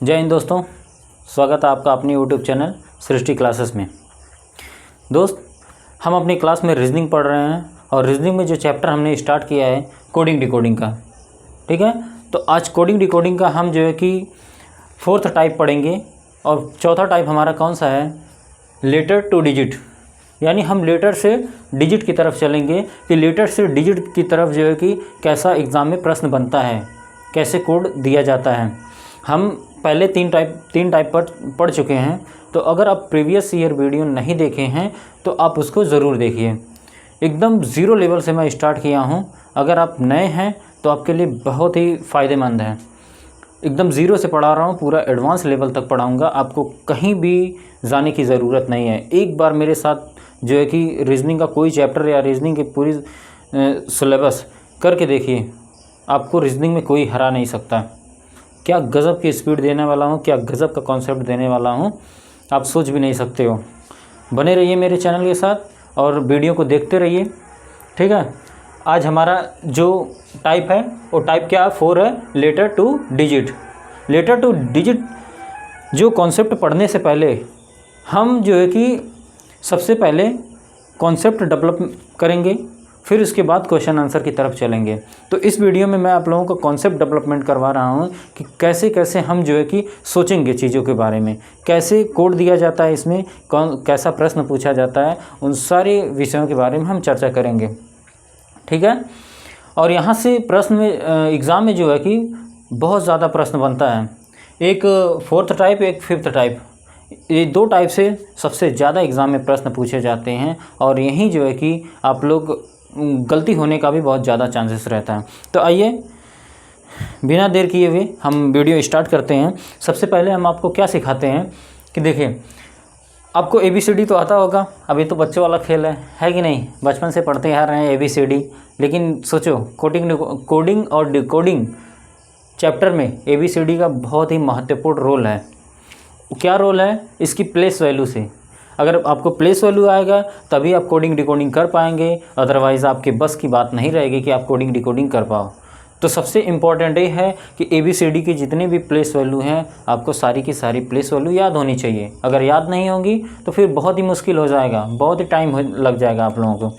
जय हिंद दोस्तों, स्वागत है आपका अपनी यूट्यूब चैनल सृष्टि क्लासेस में। दोस्त, हम अपनी क्लास में रीजनिंग पढ़ रहे हैं और रीजनिंग में जो चैप्टर हमने स्टार्ट किया है कोडिंग डिकोडिंग का, ठीक है। तो आज कोडिंग डिकोडिंग का हम जो है कि 4th टाइप पढ़ेंगे और चौथा टाइप हमारा कौन सा है, लेटर टू डिजिट। यानी हम लेटर से डिजिट की तरफ चलेंगे कि लेटर से डिजिट की तरफ जो है कि कैसा एग्ज़ाम में प्रश्न बनता है, कैसे कोड दिया जाता है। हम पहले तीन टाइप पर पढ़ चुके हैं, तो अगर आप प्रीवियस ईयर वीडियो नहीं देखे हैं तो आप उसको ज़रूर देखिए। एकदम ज़ीरो लेवल से मैं स्टार्ट किया हूँ। अगर आप नए हैं तो आपके लिए बहुत ही फ़ायदेमंद है। एकदम ज़ीरो से पढ़ा रहा हूँ, पूरा एडवांस लेवल तक पढ़ाऊँगा। आपको कहीं भी जाने की ज़रूरत नहीं है। एक बार मेरे साथ जो है कि रीजनिंग का कोई चैप्टर या रीजनिंग की पूरी सिलेबस करके देखिए, आपको रीजनिंग में कोई हरा नहीं सकता। क्या गज़ब की स्पीड देने वाला हूँ, क्या गज़ब का कॉन्सेप्ट देने वाला हूँ, आप सोच भी नहीं सकते हो। बने रहिए मेरे चैनल के साथ और वीडियो को देखते रहिए, ठीक है। आज हमारा जो टाइप है वो टाइप क्या 4 है, letter to digit. Letter to digit जो कॉन्सेप्ट पढ़ने से पहले हम जो है कि सबसे पहले कॉन्सेप्ट डेवलप करेंगे, फिर उसके बाद क्वेश्चन आंसर की तरफ चलेंगे। तो इस वीडियो में मैं आप लोगों को कॉन्सेप्ट डेवलपमेंट करवा रहा हूँ कि कैसे कैसे हम जो है कि सोचेंगे चीज़ों के बारे में, कैसे कोड दिया जाता है, इसमें कैसा प्रश्न पूछा जाता है, उन सारे विषयों के बारे में हम चर्चा करेंगे, ठीक है। और यहाँ से प्रश्न में एग्ज़ाम में जो है कि बहुत ज़्यादा प्रश्न बनता है। एक 4th टाइप, एक 5th टाइप, ये 2 टाइप से सबसे ज़्यादा एग्ज़ाम में प्रश्न पूछे जाते हैं और यहीं जो है कि आप लोग गलती होने का भी बहुत ज़्यादा चांसेस रहता है। तो आइए बिना देर किए हुए हम वीडियो स्टार्ट करते हैं। सबसे पहले हम आपको क्या सिखाते हैं कि देखिए, आपको ABCD तो आता होगा, अभी तो बच्चों वाला खेल है कि नहीं, बचपन से पढ़ते आ रहे हैं ABCD। लेकिन सोचो, कोडिंग और डिकोडिंग चैप्टर में ABCD का बहुत ही महत्वपूर्ण रोल है। क्या रोल है इसकी, प्लेस वैल्यू से। अगर आपको प्लेस वैल्यू आएगा तभी आप कोडिंग डिकोडिंग कर पाएंगे, अदरवाइज़ आपके बस की बात नहीं रहेगी कि आप कोडिंग डिकोडिंग कर पाओ। तो सबसे इम्पॉर्टेंट ये है कि ABCD की जितनी भी प्लेस वैल्यू हैं, आपको सारी की सारी प्लेस वैल्यू याद होनी चाहिए। अगर याद नहीं होगी तो फिर बहुत ही मुश्किल हो जाएगा, बहुत ही टाइम लग जाएगा आप लोगों को।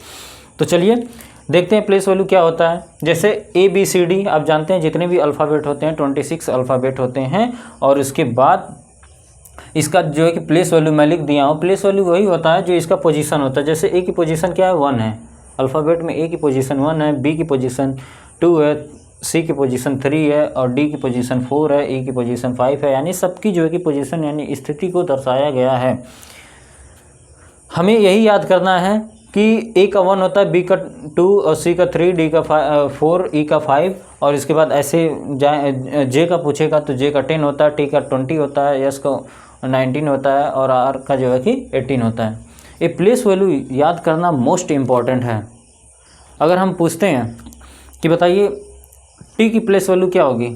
तो चलिए देखते हैं प्लेस वैल्यू क्या होता है। जैसे ABCD आप जानते हैं, जितने भी अल्फ़ाबेट होते हैं 26 अल्फ़ाबेट होते हैं, और उसके बाद इसका जो है कि प्लेस वैल्यू मैं लिख दिया हूँ। प्लेस वैल्यू वही होता है जो इसका पोजीशन होता है। जैसे A की पोजीशन क्या है, 1 है, अल्फ़ाबेट में A की पोजीशन 1 है, B की पोजीशन 2 है, C की पोजीशन 3 है और D की पोजीशन 4 है, E की पोजीशन 5 है। यानी सबकी जो है कि पोजीशन यानी स्थिति को दर्शाया गया है। हमें यही याद करना है कि A का 1 होता है, B का 2 और C का 3, D का 4, E का 5, और इसके बाद ऐसे J का पूछेगा तो J का 10 होता है, T का 20 होता है, S का 19 होता है और R का जो है कि 18 होता है। ये प्लेस वैल्यू याद करना मोस्ट इम्पॉर्टेंट है। अगर हम पूछते हैं कि बताइए T की प्लेस वैल्यू क्या होगी,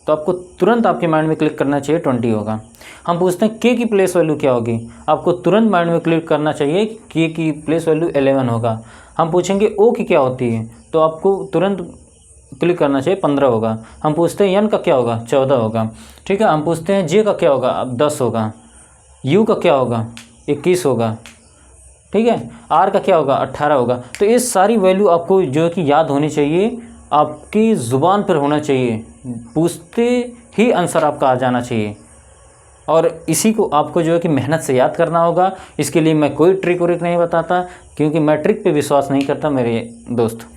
तो आपको तुरंत आपके माइंड में क्लिक करना चाहिए 20 होगा। हम पूछते हैं K की प्लेस वैल्यू क्या होगी, आपको तुरंत माइंड में क्लिक करना चाहिए K की प्लेस वैल्यू 11 होगा। हम पूछेंगे O की क्या होती है, तो आपको तुरंत क्लिक करना चाहिए 15 होगा। हम पूछते हैं N का क्या होगा, 14 होगा, ठीक है। हम पूछते हैं J का क्या होगा, अब 10 होगा। U का क्या होगा, 21 होगा, ठीक है। R का क्या होगा, 18 होगा। तो ये सारी वैल्यू आपको जो है कि याद होनी चाहिए, आपकी ज़ुबान पर होना चाहिए, पूछते ही आंसर आपका आ जाना चाहिए। और इसी को आपको जो है कि मेहनत से याद करना होगा। इसके लिए मैं कोई ट्रिक व्रिक नहीं बताता, क्योंकि मैं ट्रिक पे विश्वास नहीं करता मेरे दोस्त,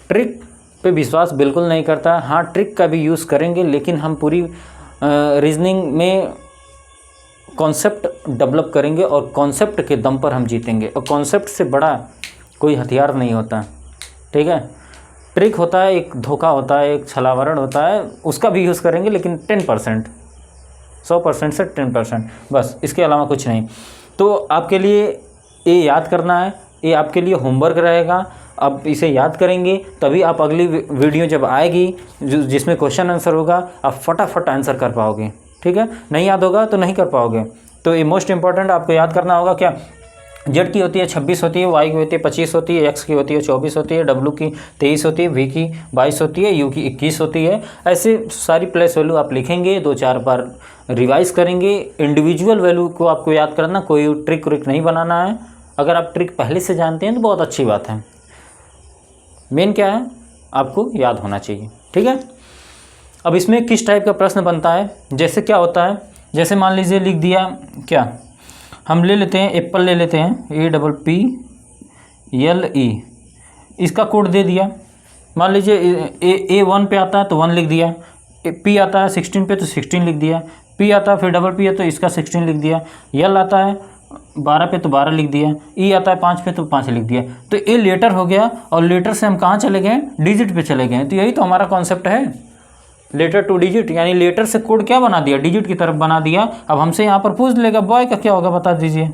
ट्रिक पे विश्वास बिल्कुल नहीं करता। हाँ, ट्रिक का भी यूज़ करेंगे, लेकिन हम पूरी रीजनिंग में कॉन्सेप्ट डेवलप करेंगे और कॉन्सेप्ट के दम पर हम जीतेंगे। और कॉन्सेप्ट से बड़ा कोई हथियार नहीं होता, ठीक है। ट्रिक होता है, एक धोखा होता है, एक छलावरण होता है, उसका भी यूज़ करेंगे, लेकिन 10%, 100% से 10%, बस, इसके अलावा कुछ नहीं। तो आपके लिए ये याद करना है, ये आपके लिए होमवर्क रहेगा। अब इसे याद करेंगे तभी आप अगली वीडियो जब आएगी जिसमें क्वेश्चन आंसर होगा, आप फटाफट आंसर कर पाओगे, ठीक है। नहीं याद होगा तो नहीं कर पाओगे। तो ये मोस्ट इम्पॉर्टेंट आपको याद करना होगा क्या, जेड की होती है 26 होती है, वाई की होती है 25 होती है, एक्स की होती है 24 होती है, डब्ल्यू की 23 होती है, वी की 22 होती है, यू की 21 होती है। ऐसे सारी प्लेस वैल्यू आप लिखेंगे, 2-4 बार रिवाइज करेंगे। इंडिविजुअल वैल्यू को आपको याद करना, कोई ट्रिक व्रिक नहीं बनाना है। अगर आप ट्रिक पहले से जानते हैं तो बहुत अच्छी बात है। मेन क्या है, आपको याद होना चाहिए, ठीक है। अब इसमें किस टाइप का प्रश्न बनता है, जैसे क्या होता है, जैसे मान लीजिए लिख दिया क्या, हम ले लेते हैं एप्पल, ले लेते हैं APPLE, इसका कोड दे दिया। मान लीजिए A1 पे आता है तो 1 लिख दिया, P आता है 16 पे तो 16 लिख दिया, P आता है फिर डबल P है तो इसका 16 लिख दिया, L आता है 12 पे तो 12 लिख दिया, E आता है 5 पे तो 5 लिख दिया। तो ये लेटर हो गया, और लेटर से हम कहाँ चले गए, डिजिट पे चले गए। तो यही तो हमारा कॉन्सेप्ट है, लेटर टू डिजिट, यानी लेटर से कोड क्या बना दिया, डिजिट की तरफ बना दिया। अब हमसे यहाँ पर पूछ लेगा बॉय का क्या होगा बता दीजिए,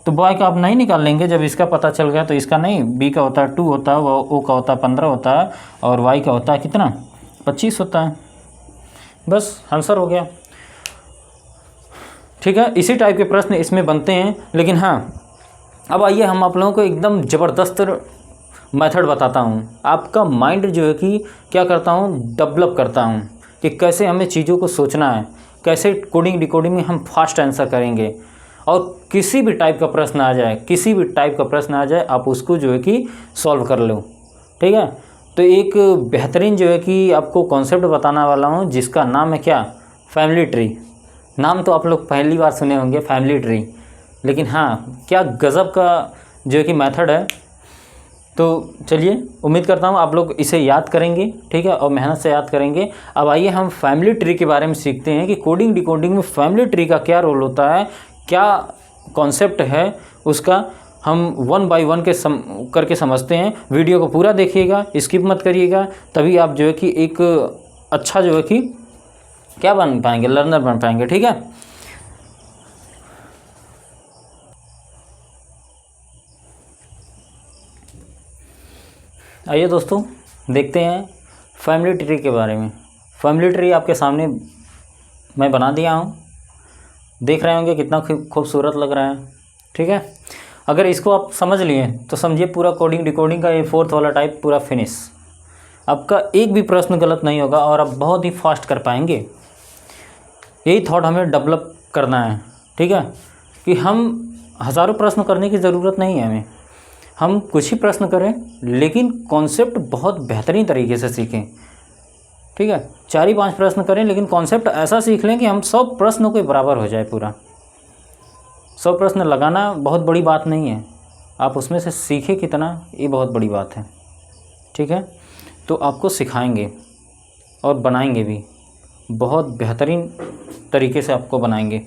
तो बॉय का आप नहीं निकाल लेंगे, जब इसका पता चल गया तो इसका नहीं, बी का होता है 2 होता है, ओ का होता है 15 होता है, और वाई का होता है कितना 25 होता है। बस आंसर हो गया, ठीक है। इसी टाइप के प्रश्न इसमें बनते हैं। लेकिन हाँ, अब आइए हम आप लोगों को एकदम ज़बरदस्त मेथड बताता हूँ। आपका माइंड जो है कि क्या करता हूँ, डेवलप करता हूँ कि कैसे हमें चीज़ों को सोचना है, कैसे कोडिंग डिकोडिंग में हम फास्ट आंसर करेंगे। और किसी भी टाइप का प्रश्न आ जाए, किसी भी टाइप का प्रश्न आ जाए, आप उसको जो है कि सॉल्व कर लो, ठीक है। तो एक बेहतरीन जो है कि आपको कॉन्सेप्ट बताने वाला हूँ, जिसका नाम है क्या, फैमिली ट्री। नाम तो आप लोग पहली बार सुने होंगे, फैमिली ट्री, लेकिन हाँ क्या गज़ब का जो है कि मेथड है। तो चलिए, उम्मीद करता हूँ आप लोग इसे याद करेंगे, ठीक है, और मेहनत से याद करेंगे। अब आइए हम फैमिली ट्री के बारे में सीखते हैं कि कोडिंग डिकोडिंग में फैमिली ट्री का क्या रोल होता है, क्या कॉन्सेप्ट है उसका, हम 1 बाय 1 करके समझते हैं। वीडियो को पूरा देखिएगा, स्किप मत करिएगा, तभी आप जो है कि एक अच्छा जो है कि क्या बन पाएंगे, लर्नर बन पाएंगे, ठीक है। आइए दोस्तों, देखते हैं फैमिली ट्री के बारे में। फैमिली ट्री आपके सामने मैं बना दिया हूँ, देख रहे होंगे कितना खूबसूरत लग रहा है, ठीक है। अगर इसको आप समझ लिए तो समझिए पूरा कोडिंग डिकोडिंग का ये 4th वाला टाइप पूरा फिनिश। आपका एक भी प्रश्न गलत नहीं होगा और आप बहुत ही फास्ट कर पाएंगे। यही थॉट हमें डेवलप करना है, ठीक है, कि हम हज़ारों प्रश्न करने की ज़रूरत नहीं है, हमें हम कुछ ही प्रश्न करें लेकिन कॉन्सेप्ट बहुत बेहतरीन तरीके से सीखें, ठीक है। 4-5 प्रश्न करें लेकिन कॉन्सेप्ट ऐसा सीख लें कि हम 100 प्रश्नों के बराबर हो जाए। पूरा 100 प्रश्न लगाना बहुत बड़ी बात नहीं है, आप उसमें से सीखें कितना, ये बहुत बड़ी बात है, ठीक है। तो आपको सिखाएंगे और बनाएंगे भी, बहुत बेहतरीन तरीके से आपको बनाएंगे।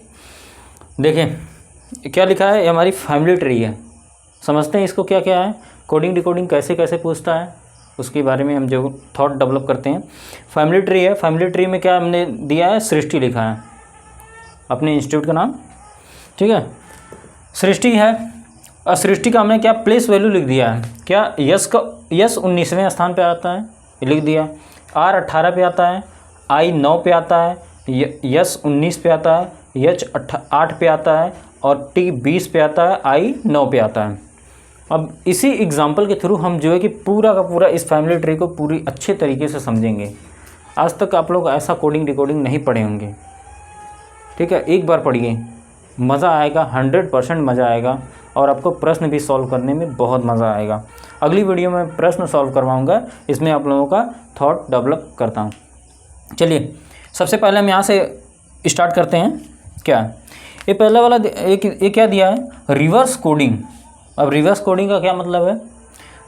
देखें क्या लिखा है, ये हमारी फैमिली ट्री है। समझते हैं इसको क्या क्या है, कोडिंग डिकोडिंग कैसे कैसे पूछता है, उसके बारे में हम जो थॉट डेवलप करते हैं। फैमिली ट्री है, फैमिली ट्री में क्या हमने दिया है, सृष्टि लिखा है, अपने इंस्टीट्यूट का नाम, ठीक है, सृष्टि है। और सृष्टि का हमने क्या प्लेस वैल्यू लिख दिया है, क्या यस 19वें स्थान पे आता है, लिख दिया। R 18 पे आता है, I 9 पे आता है, यस 19 पे आता है, H 8 पे आता है, और T 20 पे आता है, I 9 पे आता है। अब इसी एग्जाम्पल के थ्रू हम जो है कि पूरा का पूरा इस फैमिली ट्री को पूरी अच्छे तरीके से समझेंगे। आज तक आप लोग ऐसा कोडिंग डिकोडिंग नहीं पढ़े होंगे, ठीक है। एक बार पढ़िए, मज़ा आएगा, 100% मज़ा आएगा, और आपको प्रश्न भी सॉल्व करने में बहुत मज़ा आएगा। अगली वीडियो में प्रश्न सॉल्व करवाऊँगा, इसमें आप लोगों का थॉट डेवलप करता हूँ। चलिए, सबसे पहले हम यहाँ से स्टार्ट करते हैं। क्या ये पहला वाला एक क्या दिया है, रिवर्स कोडिंग। अब रिवर्स कोडिंग का क्या मतलब है,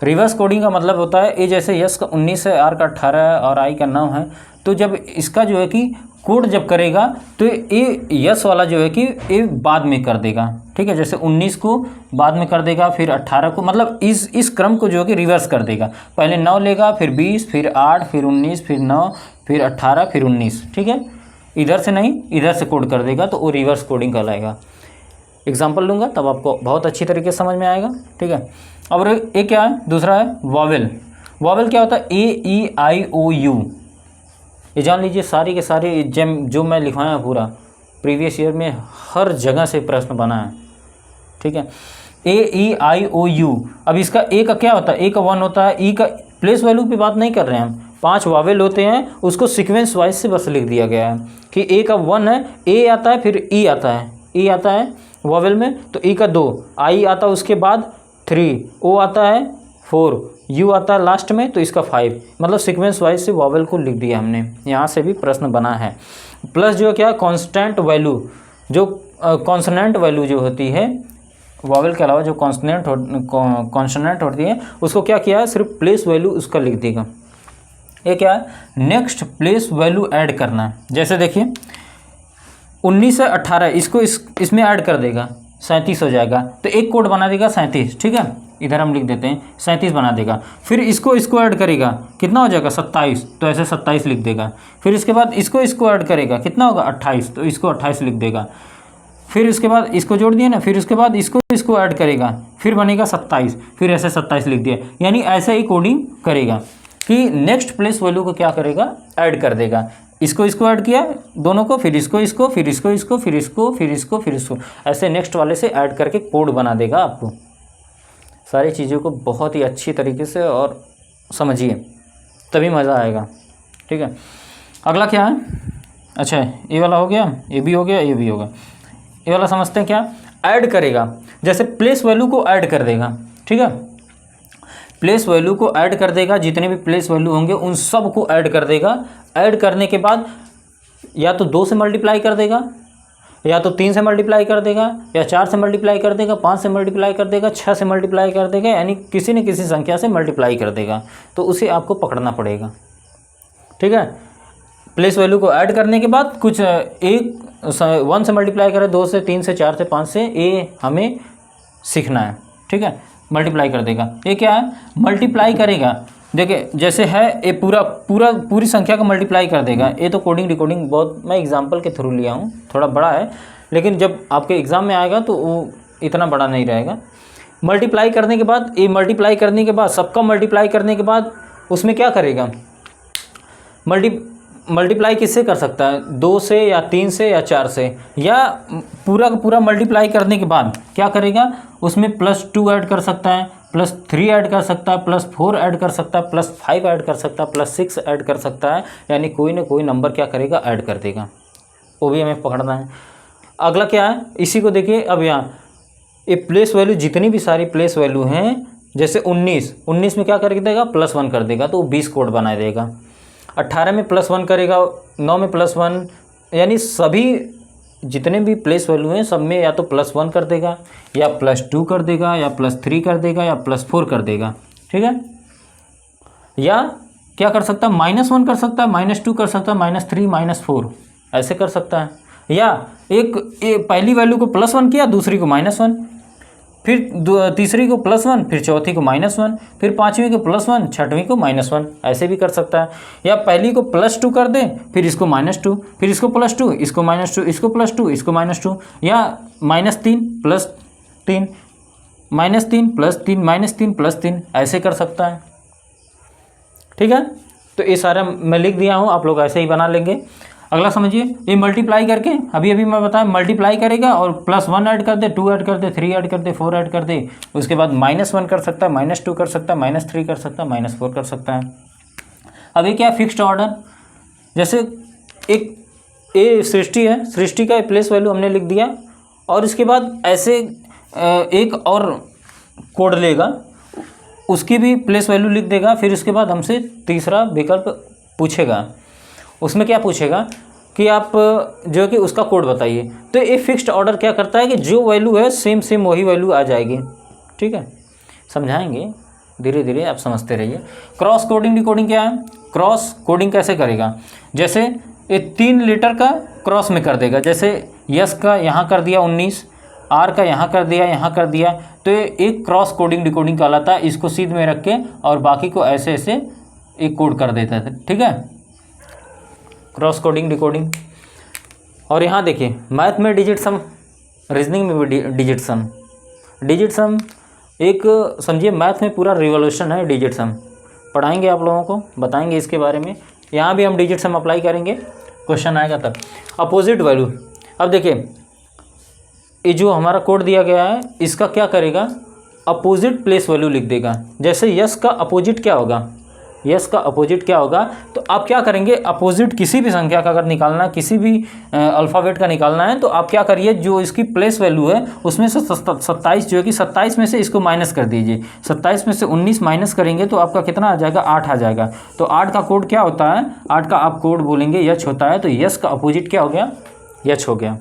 रिवर्स कोडिंग का मतलब होता है, ये जैसे यस का 19 है, आर का 18 है और आई का 9 है, तो जब इसका जो है कि कोड जब करेगा तो ये यस वाला जो है कि ये बाद में कर देगा, ठीक है। जैसे 19 को बाद में कर देगा, फिर 18 को, मतलब इस क्रम को जो है कि रिवर्स कर देगा। पहले 9 लेगा, फिर 20, फिर 8, फिर 19, फिर 9, फिर 18, फिर 19, ठीक है। इधर से नहीं, इधर से कोड कर देगा, तो वो रिवर्स कोडिंग कहलाएगा। एग्जाम्पल लूँगा तब आपको बहुत अच्छी तरीके से समझ में आएगा, ठीक है। और एक क्या है, दूसरा है वॉवेल। वॉवेल क्या होता है, AEIOU, ये जान लीजिए। सारी के सारे जो मैं लिखवाया पूरा प्रीवियस ईयर में हर जगह से प्रश्न बना है, ठीक है। AEIOU। अब इसका ए का क्या होता है, ए का 1 होता है, ई का प्लेस वैल्यू पे बात नहीं कर रहे हैं हम, 5 वावेल होते हैं, उसको सीक्वेंस वाइज से बस लिख दिया गया है कि ए का 1 है, ए आता है, फिर ई आता है, ई आता है वावेल में, तो ई का 2, आई आता है उसके बाद 3, ओ आता है 4, यू आता है लास्ट में, तो इसका 5, मतलब सीक्वेंस वाइज से वावेल को लिख दिया हमने। यहाँ से भी प्रश्न बना है। प्लस जो क्या कांस्टेंट वैल्यू, जो कॉन्सोनेंट वैल्यू जो होती है वावेल के अलावा जो कॉन्सोनेंट होती है, उसको क्या किया है, सिर्फ प्लेस वैल्यू उसका लिख देगा। ये क्या है, नेक्स्ट प्लेस वैल्यू ऐड करना है। जैसे देखिए 19 से 18 इसको इसमें ऐड कर देगा, 37 हो जाएगा, तो एक कोड बना देगा 37, ठीक है, इधर हम लिख देते हैं 37 बना देगा। फिर इसको ऐड करेगा, कितना हो जाएगा 27, तो ऐसे 27 लिख देगा। फिर इसके बाद इसको ऐड करेगा, कितना होगा 28, तो इसको 28 लिख देगा। फिर इसके बाद इसको जोड़ दिया ना, फिर उसके बाद इसको ऐड करेगा, फिर बनेगा 27, फिर ऐसे 27 लिख दिया। यानी ऐसे ही कोडिंग करेगा कि नेक्स्ट प्लेस वैल्यू को क्या करेगा, ऐड कर देगा। इसको ऐड किया दोनों को, फिर इसको फिर इसको, ऐसे नेक्स्ट वाले से ऐड करके कोड बना देगा आपको। सारी चीज़ों को बहुत ही अच्छी तरीके से और समझिए, तभी मज़ा आएगा, ठीक है। अगला क्या है, अच्छा ये वाला हो गया, ये भी हो गया, ये भी होगा। ये वाला समझते हैं क्या, ऐड करेगा, जैसे प्लेस वैल्यू को ऐड कर देगा, ठीक है, प्लेस वैल्यू को ऐड कर देगा, जितने भी प्लेस वैल्यू होंगे उन सब को ऐड कर देगा। ऐड करने के बाद या तो 2 से मल्टीप्लाई कर देगा, या तो 3 से मल्टीप्लाई कर देगा, या 4 से मल्टीप्लाई कर देगा, 5 से मल्टीप्लाई कर देगा, 6 से मल्टीप्लाई कर देगा, यानी किसी न किसी संख्या से मल्टीप्लाई कर देगा, तो उसे आपको पकड़ना पड़ेगा, ठीक है। प्लेस वैल्यू को ऐड करने के बाद कुछ 1 से मल्टीप्लाई करे, 2 से, 3 से, 4 से, 5 से, ये हमें सीखना है, ठीक है। मल्टीप्लाई कर देगा, ये क्या है, मल्टीप्लाई करेगा। देखिए जैसे है ये पूरी संख्या का मल्टीप्लाई कर देगा। ये तो कोडिंग डिकोडिंग बहुत मैं एग्जांपल के थ्रू लिया हूँ, थोड़ा बड़ा है, लेकिन जब आपके एग्ज़ाम में आएगा तो वो इतना बड़ा नहीं रहेगा। मल्टीप्लाई करने के बाद, ये मल्टीप्लाई करने के बाद, सबका मल्टीप्लाई करने के बाद उसमें क्या करेगा, मल्टीप्लाई किससे कर सकता है, 2 से या 3 से या 4 से, या पूरा का पूरा मल्टीप्लाई करने के बाद क्या करेगा, उसमें +2 ऐड कर सकता है, +3 ऐड कर सकता है, +4 ऐड कर सकता है, +5 ऐड कर सकता है, +6 ऐड कर सकता है, यानी कोई ना कोई नंबर क्या करेगा, ऐड कर देगा। वो भी हमें पकड़ना है। अगला क्या है, इसी को देखिए, अब यहाँ ये प्लेस वैल्यू, जितनी भी सारी प्लेस वैल्यू हैं, जैसे 19 में क्या कर देगा, +1 कर देगा, तो 20 कोड बना देगा। 18 में +1 करेगा, 9 में +1, यानी सभी जितने भी प्लेस वैल्यू हैं सब में या तो +1 कर देगा, या +2 कर देगा, या +3 कर देगा, या +4 कर देगा, ठीक है। या क्या कर सकता है, -1 कर सकता है, -2 कर सकता है, -3, -4 ऐसे कर सकता है। या एक पहली वैल्यू को +1 किया, दूसरी को -1, फिर तीसरी को +1, फिर चौथी को -1, फिर पाँचवीं को +1, छठवीं को -1, ऐसे भी कर सकता है। या पहली को +2 कर दे, फिर इसको -2, फिर इसको +2, इसको -2, इसको +2, इसको -2, या -3 +3, -3 +3, -3 +3 ऐसे कर सकता है, ठीक है। तो ये सारा मैं लिख दिया हूँ, आप लोग ऐसे ही बना लेंगे। अगला समझिए, ये मल्टीप्लाई करके, अभी मैं बताया मल्टीप्लाई करेगा और +1 ऐड कर दे, 2 ऐड कर दे, 3 ऐड कर दे, 4 ऐड कर दे, उसके बाद -1 कर सकता है, -2 कर सकता है, -3 कर सकता है, -4 कर सकता है। अब ये क्या है, फिक्स्ड ऑर्डर। जैसे एक ये सृष्टि है, सृष्टि का प्लेस वैल्यू हमने लिख दिया, और इसके बाद ऐसे एक और कोड लेगा, उसकी भी प्लेस वैल्यू लिख देगा। फिर उसके बाद हमसे तीसरा विकल्प पूछेगा, उसमें क्या पूछेगा कि आप जो कि उसका कोड बताइए। तो ये फिक्स्ड ऑर्डर क्या करता है कि जो वैल्यू है सेम वही वैल्यू आ जाएगी, ठीक है। समझाएंगे धीरे धीरे, आप समझते रहिए। क्रॉस कोडिंग डिकोडिंग क्या है, क्रॉस कोडिंग कैसे करेगा, जैसे ये 3 लेटर का क्रॉस में कर देगा। जैसे यस का यहाँ कर दिया 19, आर का यहाँ कर दिया, यहाँ कर दिया, तो ये एक क्रॉस कोडिंग डिकोडिंग कहलाता है। इसको सीध में रख के और बाकी को ऐसे ऐसे एक कोड कर देता है, ठीक है, क्रॉस कोडिंग डिकोडिंग। और यहाँ देखिए मैथ में डिजिट सम, रीजनिंग में भी डिजिट सम। डिजिट सम एक समझिए मैथ में पूरा रिवॉल्यूशन है। डिजिट सम पढ़ाएंगे आप लोगों को, बताएंगे इसके बारे में। यहाँ भी हम डिजिट सम अप्लाई करेंगे, क्वेश्चन आएगा तब। अपोजिट वैल्यू, अब देखिए ये जो हमारा कोड दिया गया है इसका क्या करेगा, अपोजिट प्लेस वैल्यू लिख देगा। जैसे यस का अपोजिट क्या होगा, यस का अपोजिट क्या होगा, तो आप क्या करेंगे, अपोजिट किसी भी संख्या का अगर निकालना है, किसी भी अल्फ़ाबेट का निकालना है, तो आप क्या करिए, जो इसकी प्लेस वैल्यू है उसमें से 27 जो है कि 27 में से इसको माइनस कर दीजिए। 27 में से 19 माइनस करेंगे तो आपका कितना आ जाएगा, 8 आ जाएगा। तो 8 का कोड क्या होता है, 8 का आप कोड बोलेंगे यच होता है। तो यस का अपोजिट क्या हो गया, यच हो गया।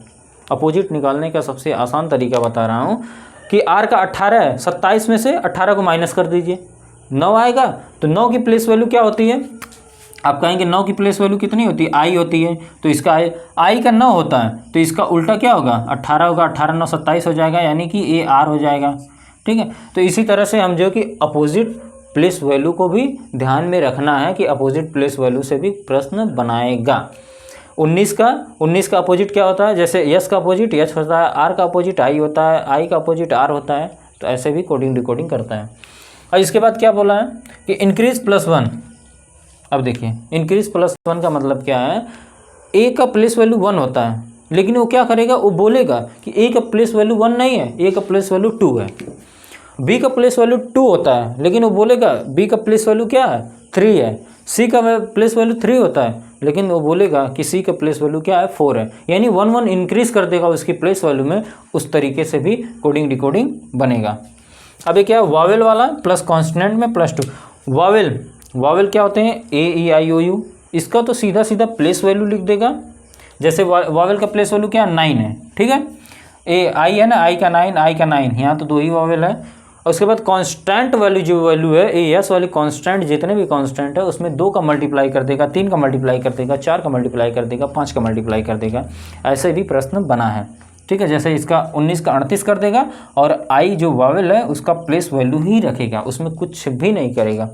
अपोजिट निकालने का सबसे आसान तरीका बता रहा हूँ कि आर का 18 है, 27 में से 18 को माइनस कर दीजिए, 9 आएगा। तो 9 की प्लेस वैल्यू क्या होती है, आप कहेंगे 9 की प्लेस वैल्यू कितनी होती है, आई होती है। तो इसका आई का 9 होता है, तो इसका उल्टा क्या होगा, 18 होगा। 18 9 27 हो जाएगा, यानी कि ए आर हो जाएगा। ठीक है, तो इसी तरह से हम जो कि अपोजिट प्लेस वैल्यू को भी ध्यान में रखना है कि अपोजिट प्लेस वैल्यू से भी प्रश्न बनाएगा। 19 का अपोजिट क्या होता है, जैसे यस का अपोजिट यच होता है, आर का अपोजिट आई होता है, आई का अपोजिट आर होता है। तो ऐसे भी कोडिंग डिकोडिंग करता है। और इसके बाद क्या बोला है कि इंक्रीज +1। अब देखिए इंक्रीज +1 का मतलब क्या है, ए का प्लेस वैल्यू 1 होता है, लेकिन वो क्या करेगा, वो बोलेगा कि ए का प्लेस वैल्यू 1 नहीं है, ए का प्लेस वैल्यू 2 है। बी का प्लेस वैल्यू 2 होता है, लेकिन वो बोलेगा बी का प्लेस वैल्यू क्या है, 3 है। सी का प्लेस वैल्यू 3 होता है, लेकिन वो बोलेगा कि सी का प्लेस वैल्यू क्या है, 4 है। यानी 1 1 इंक्रीज कर देगा उसकी प्लेस वैल्यू में। उस तरीके से भी कोडिंग डिकोडिंग बनेगा। अब ये क्या है, वावेल वाला प्लस कॉन्स्टेंट में +2। वावेल क्या होते हैं, ए ई आई ओ यू। इसका तो सीधा सीधा प्लेस वैल्यू लिख देगा। जैसे वावेल का प्लेस वैल्यू क्या है, 9 है। ठीक है, ए आई है ना, आई का 9, यहाँ तो 2 ही वावेल है। और उसके बाद कांस्टेंट वैल्यू जो वैल्यू है, ए एस वाली कांस्टेंट, जितने भी कांस्टेंट है उसमें 2 का मल्टीप्लाई कर देगा, 3 का मल्टीप्लाई कर देगा, 4 का मल्टीप्लाई कर देगा, 5 का मल्टीप्लाई कर देगा। ऐसे भी प्रश्न बना है। ठीक है, जैसे इसका 19 का 38 कर देगा, और आई जो वावेल है उसका प्लेस वैल्यू ही रखेगा, उसमें कुछ भी नहीं करेगा।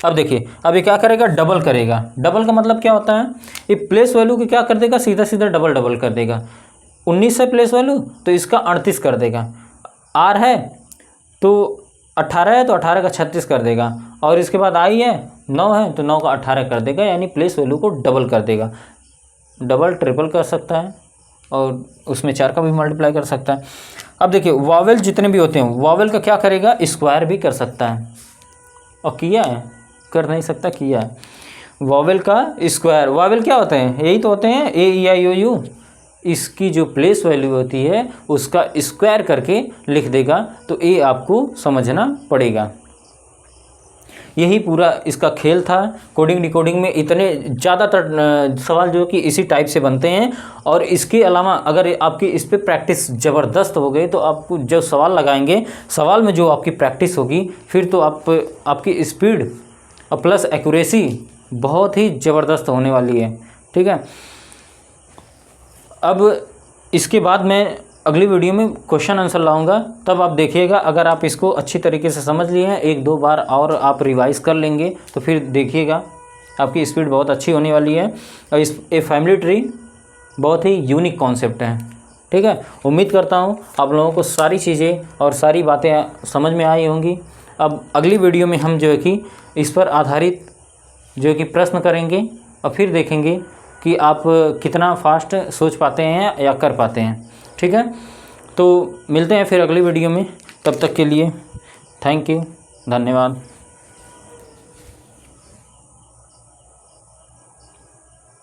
अब देखिए, अब ये क्या करेगा, डबल करेगा। डबल का मतलब क्या होता है, ये प्लेस वैल्यू को क्या कर देगा, सीधा सीधा डबल कर देगा। 19 है प्लेस वैल्यू, तो इसका 38 कर देगा। आर है तो 18 है, तो 18 का 36 कर देगा। और इसके बाद आई है 9 है, तो 9 का 18 कर देगा। यानी प्लेस वैल्यू को डबल कर देगा। डबल ट्रिपल कर सकता है, और उसमें 4 का भी मल्टीप्लाई कर सकता है। अब देखिए, वावेल जितने भी होते हैं, वावेल का क्या करेगा, स्क्वायर भी कर सकता है। और किया है, कर नहीं सकता, किया है। वावेल का स्क्वायर, वावेल क्या होते हैं, यही तो होते हैं, ए ई आई ओ यू। इसकी जो प्लेस वैल्यू होती है उसका स्क्वायर करके लिख देगा। तो ये आपको समझना पड़ेगा। यही पूरा इसका खेल था। कोडिंग डिकोडिंग में इतने ज़्यादातर सवाल जो कि इसी टाइप से बनते हैं। और इसके अलावा अगर आपकी इस पर प्रैक्टिस ज़बरदस्त हो गई, तो आपको जो सवाल लगाएंगे, सवाल में जो आपकी प्रैक्टिस होगी, फिर तो आपकी स्पीड और प्लस एक्यूरेसी बहुत ही ज़बरदस्त होने वाली है। ठीक है, अब इसके बाद मैं अगली वीडियो में क्वेश्चन आंसर लाऊंगा, तब आप देखिएगा। अगर आप इसको अच्छी तरीके से समझ लिए हैं, 1-2 बार और आप रिवाइज़ कर लेंगे, तो फिर देखिएगा आपकी स्पीड बहुत अच्छी होने वाली है। और ये फैमिली ट्री बहुत ही यूनिक कॉन्सेप्ट है। ठीक है, उम्मीद करता हूँ आप लोगों को सारी चीज़ें और सारी बातें समझ में आई होंगी। अब अगली वीडियो में हम जो है कि इस पर आधारित जो है कि प्रश्न करेंगे, और फिर देखेंगे कि आप कितना फास्ट सोच पाते हैं या कर पाते हैं। ठीक है, तो मिलते हैं फिर अगली वीडियो में। तब तक के लिए थैंक यू, धन्यवाद।